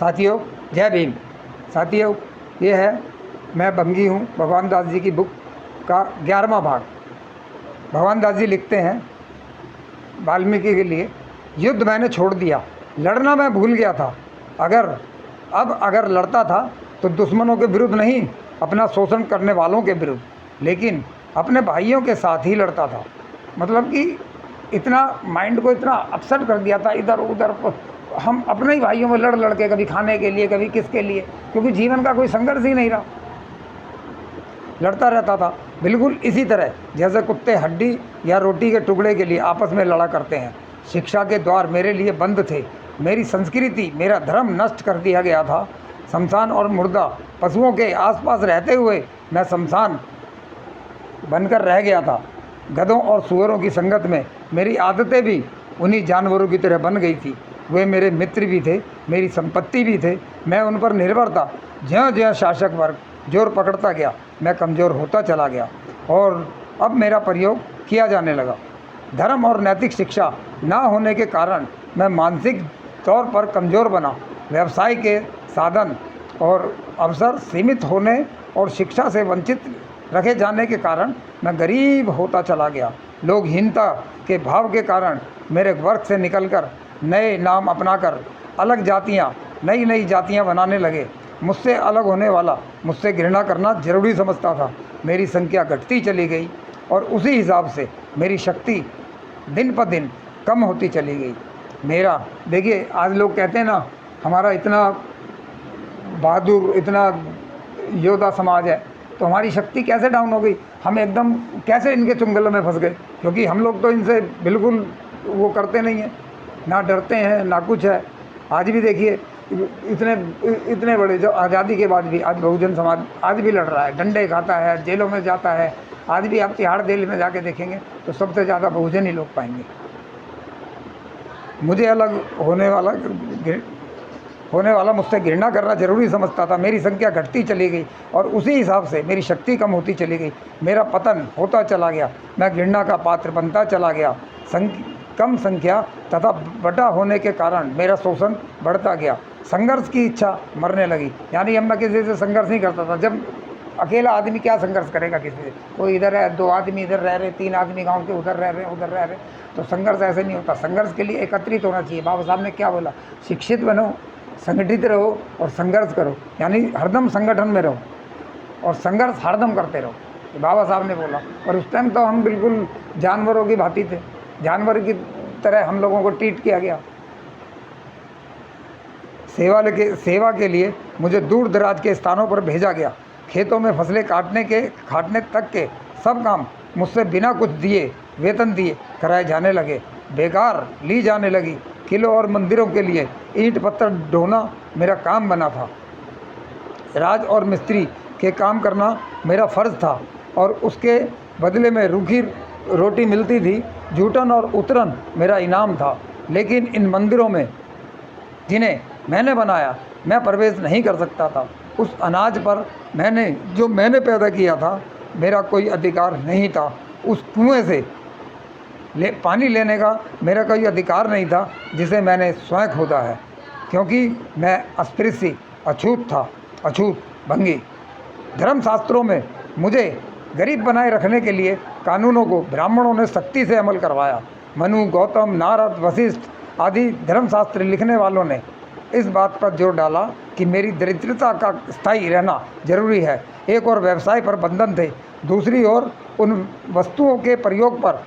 साथियों, जय भीम। साथियों, ये है, मैं बंगी हूँ, भगवान दास जी की बुक का 11वां भाग। भगवान दास जी लिखते हैं वाल्मीकि के लिए, युद्ध मैंने छोड़ दिया, लड़ना मैं भूल गया था। अगर लड़ता था तो दुश्मनों के विरुद्ध नहीं, अपना शोषण करने वालों के विरुद्ध, लेकिन अपने भाइयों के साथ ही लड़ता था। मतलब कि इतना माइंड को इतना अपसेट कर दिया था, इधर उधर हम अपने ही भाइयों में लड़ के, कभी खाने के लिए, कभी किसके लिए, क्योंकि जीवन का कोई संघर्ष ही नहीं रहा, लड़ता रहता था। बिल्कुल इसी तरह जैसे कुत्ते हड्डी या रोटी के टुकड़े के लिए आपस में लड़ा करते हैं। शिक्षा के द्वार मेरे लिए बंद थे, मेरी संस्कृति, मेरा धर्म नष्ट कर दिया गया था। शमशान और मुर्दा पशुओं के आसपास रहते हुए मैं शमशान बनकर रह गया था। गधों और सूअरों की संगत में मेरी आदतें भी उन्हीं जानवरों की तरह बन गई थी। वे मेरे मित्र भी थे, मेरी संपत्ति भी थे, मैं उन पर निर्भर था। ज्यों-ज्यों शासक वर्ग जोर पकड़ता गया, मैं कमज़ोर होता चला गया और अब मेरा प्रयोग किया जाने लगा। धर्म और नैतिक शिक्षा ना होने के कारण मैं मानसिक तौर पर कमज़ोर बना। व्यवसाय के साधन और अवसर सीमित होने और शिक्षा से वंचित रखे जाने के कारण मैं गरीब होता चला गया। लोग हीनता के भाव के कारण मेरे वर्ग से निकलकर नए नाम अपनाकर नई नई जातियां बनाने लगे। मुझसे अलग होने वाला मुझसे घृणा करना जरूरी समझता था। मेरी संख्या घटती चली गई और उसी हिसाब से मेरी शक्ति दिन पर दिन कम होती चली गई। देखिए, आज लोग कहते हैं ना, हमारा इतना बहादुर, इतना योद्धा समाज है, तो हमारी शक्ति कैसे डाउन हो गई, हम एकदम कैसे इनके चुंगलों में फंस गए। क्योंकि हम लोग तो इनसे बिल्कुल वो करते नहीं हैं, ना डरते हैं ना कुछ है। आज भी देखिए, इतने बड़े, जो आज़ादी के बाद भी आज बहुजन समाज आज भी लड़ रहा है, डंडे खाता है, जेलों में जाता है। आज भी आप तिहाड़ जेल में जाके देखेंगे तो सबसे ज़्यादा बहुजन ही लोग पाएंगे। मुझे अलग होने वाला मुझसे घृणा करना जरूरी समझता था। मेरी संख्या घटती चली गई और उसी हिसाब से मेरी शक्ति कम होती चली गई। मेरा पतन होता चला गया, मैं घृणा का पात्र बनता चला गया। कम संख्या तथा बटा होने के कारण मेरा शोषण बढ़ता गया। संघर्ष की इच्छा मरने लगी, यानी अब मैं किसी से संघर्ष नहीं करता था। जब अकेला आदमी क्या संघर्ष करेगा किसी से, कोई इधर है, 2 आदमी इधर रह रहे, 3 आदमी गांव के उधर रह रहे, तो संघर्ष ऐसे नहीं होता। संघर्ष के लिए एकत्रित होना चाहिए। बाबा साहब ने क्या बोला, शिक्षित बनो, संगठित रहो और संघर्ष करो, यानी हरदम संगठन में रहो और संघर्ष हरदम करते रहो, बाबा साहब ने बोला। और उस टाइम तो हम बिल्कुल जानवरों की भांति थे, जानवर की तरह हम लोगों को ट्रीट किया गया। सेवा के लिए मुझे दूर दराज के स्थानों पर भेजा गया। खेतों में फसलें काटने तक के सब काम मुझसे बिना कुछ दिए, वेतन दिए कराए जाने लगे। बेकार ली जाने लगी। किलों और मंदिरों के लिए ईंट पत्थर ढोना मेरा काम बना था। राज और मिस्त्री के काम करना मेरा फ़र्ज़ था और उसके बदले में रूखी रोटी मिलती थी। जूटन और उतरन मेरा इनाम था। लेकिन इन मंदिरों में जिन्हें मैंने बनाया, मैं प्रवेश नहीं कर सकता था। उस अनाज पर जो मैंने पैदा किया था, मेरा कोई अधिकार नहीं था। उस कुएं से पानी लेने का मेरा कोई अधिकार नहीं था जिसे मैंने स्वयं खोदा है, क्योंकि मैं अस्पृश्य, अछूत भंगी। धर्मशास्त्रों में मुझे गरीब बनाए रखने के लिए कानूनों को ब्राह्मणों ने सख्ती से अमल करवाया। मनु, गौतम, नारद, वशिष्ठ आदि धर्मशास्त्र लिखने वालों ने इस बात पर जोर डाला कि मेरी दरिद्रता का स्थायी रहना जरूरी है। एक और व्यवसाय पर बंधन थे, दूसरी ओर उन वस्तुओं के प्रयोग पर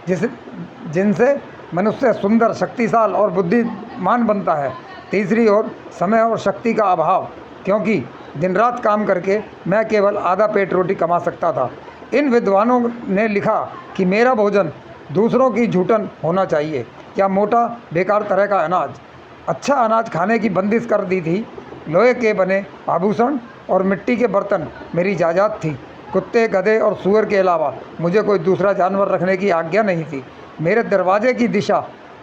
जिनसे मनुष्य सुंदर, शक्तिशाली और बुद्धिमान बनता है। तीसरी ओर समय और शक्ति का अभाव, क्योंकि दिन रात काम करके मैं केवल आधा पेट रोटी कमा सकता था। इन विद्वानों ने लिखा कि मेरा भोजन दूसरों की झूठन होना चाहिए, क्या मोटा बेकार तरह का अनाज। अच्छा अनाज खाने की बंदिश कर दी थी। लोहे के बने आभूषण और मिट्टी के बर्तन मेरी जायदाद थी। कुत्ते, गधे और सूअर के अलावा मुझे कोई दूसरा जानवर रखने की आज्ञा नहीं थी। मेरे दरवाजे की दिशा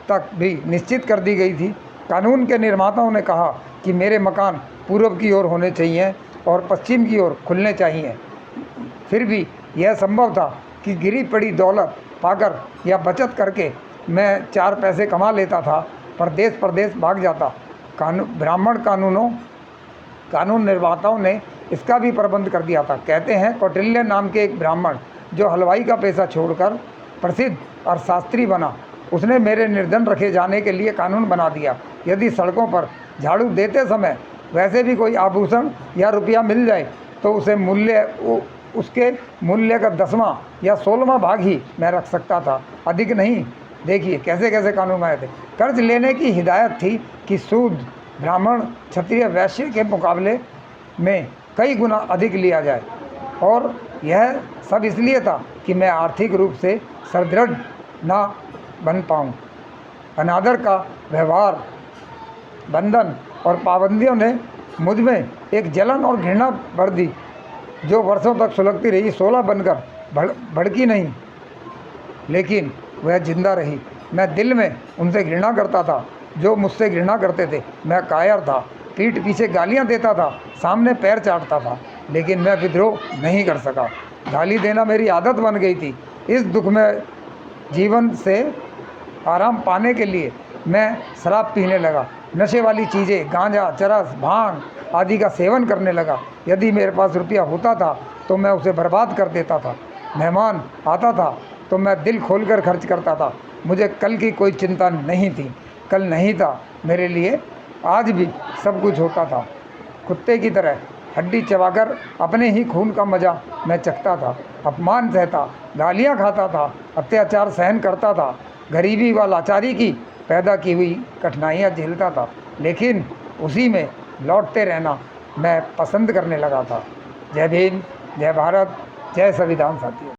तक भी निश्चित कर दी गई थी। कानून के निर्माताओं ने कहा कि मेरे मकान पूर्व की ओर होने चाहिए और पश्चिम की ओर खुलने चाहिए। फिर भी यह संभव था कि गिरी पड़ी दौलत पाकर या बचत करके मैं 4 पैसे कमा लेता था, पर देश प्रदेश भाग जाता। ब्राह्मण कानून निर्माताओं ने इसका भी प्रबंध कर दिया था। कहते हैं कौटिल्य नाम के एक ब्राह्मण जो हलवाई का पेशा छोड़कर प्रसिद्ध और शास्त्री बना, उसने मेरे निर्धन रखे जाने के लिए कानून बना दिया। यदि सड़कों पर झाड़ू देते समय वैसे भी कोई आभूषण या रुपया मिल जाए तो उसके मूल्य का 10वां या 16वां भाग ही मैं रख सकता था, अधिक नहीं। देखिए कैसे कैसे कानून आए थे। कर्ज लेने की हिदायत थी कि सूद ब्राह्मण क्षत्रिय वैश्य के मुकाबले में कई गुना अधिक लिया जाए, और यह सब इसलिए था कि मैं आर्थिक रूप से सुदृढ़ ना बन पाऊँ। अनादर का व्यवहार, बंधन और पाबंदियों ने मुझ में एक जलन और घृणा भर दी जो वर्षों तक सुलगती रही। 16 बनकर भड़की नहीं, लेकिन वह जिंदा रही। मैं दिल में उनसे घृणा करता था जो मुझसे घृणा करते थे। मैं कायर था, पीठ पीछे गालियां देता था, सामने पैर चाटता था, लेकिन मैं विद्रोह नहीं कर सका। गाली देना मेरी आदत बन गई थी। इस दुख में जीवन से आराम पाने के लिए मैं शराब पीने लगा, नशे वाली चीज़ें, गांजा, चरस, भांग आदि का सेवन करने लगा। यदि मेरे पास रुपया होता था तो मैं उसे बर्बाद कर देता था। मेहमान आता था तो मैं दिल खोलकर खर्च करता था। मुझे कल की कोई चिंता नहीं थी। कल नहीं था मेरे लिए, आज भी सब कुछ होता था। कुत्ते की तरह हड्डी चबाकर अपने ही खून का मज़ा मैं चखता था। अपमान सहता, गालियाँ खाता था, अत्याचार सहन करता था, गरीबी व लाचारी की पैदा की हुई कठिनाइयाँ झेलता था, लेकिन उसी में लौटते रहना मैं पसंद करने लगा था। जय भीम, जय भारत, जय संविधान साथियों।